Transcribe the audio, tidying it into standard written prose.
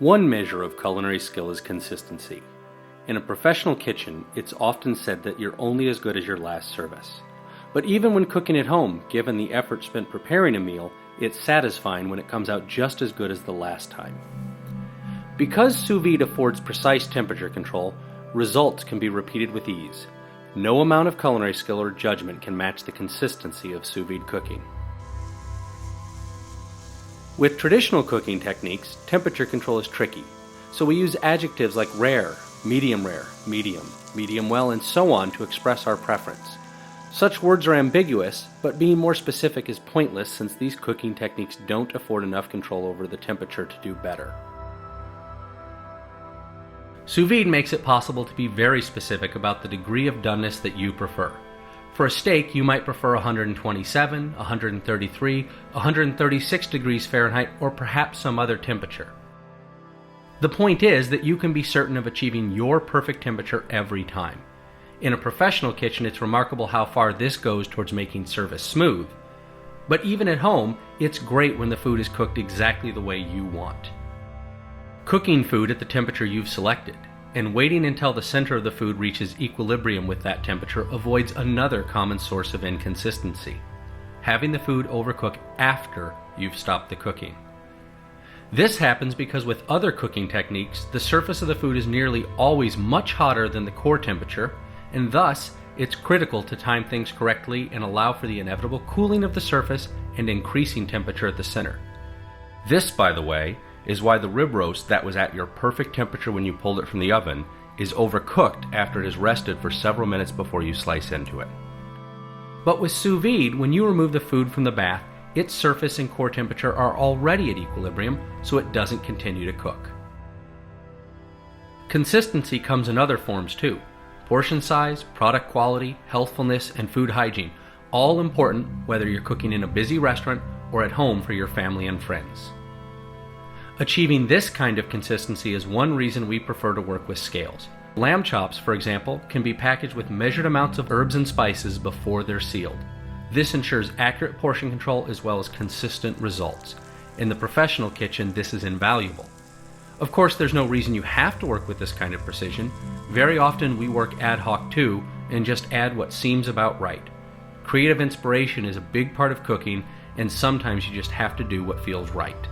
One measure of culinary skill is consistency. In a professional kitchen, it's often said that you're only as good as your last service. But even when cooking at home, given the effort spent preparing a meal, it's satisfying when it comes out just as good as the last time. Because sous vide affords precise temperature control, results can be repeated with ease. No amount of culinary skill or judgment can match the consistency of sous vide cooking. With traditional cooking techniques, temperature control is tricky, so we use adjectives like rare, medium, medium well, and so on to express our preference. Such words are ambiguous, but being more specific is pointless since these cooking techniques don't afford enough control over the temperature to do better. Sous vide makes it possible to be very specific about the degree of doneness that you prefer. For a steak, you might prefer 127, 133, 136 degrees Fahrenheit, or perhaps some other temperature. The point is that you can be certain of achieving your perfect temperature every time. In a professional kitchen, it's remarkable how far this goes towards making service smooth. But even at home, it's great when the food is cooked exactly the way you want. Cooking food at the temperature you've selected and waiting until the center of the food reaches equilibrium with that temperature avoids another common source of inconsistency: having the food overcook after you've stopped the cooking. This happens because with other cooking techniques, the surface of the food is nearly always much hotter than the core temperature, and thus it's critical to time things correctly and allow for the inevitable cooling of the surface and increasing temperature at the center. This, by the way, is why the rib roast that was at your perfect temperature when you pulled it from the oven is overcooked after it has rested for several minutes before you slice into it. But with sous vide, when you remove the food from the bath, its surface and core temperature are already at equilibrium, so it doesn't continue to cook. Consistency comes in other forms too. Portion size, product quality, healthfulness, and food hygiene, all important whether you're cooking in a busy restaurant or at home for your family and friends. Achieving this kind of consistency is one reason we prefer to work with scales. Lamb chops, for example, can be packaged with measured amounts of herbs and spices before they're sealed. This ensures accurate portion control as well as consistent results. In the professional kitchen, this is invaluable. Of course, there's no reason you have to work with this kind of precision. Very often we work ad hoc too, and just add what seems about right. Creative inspiration is a big part of cooking, and sometimes you just have to do what feels right.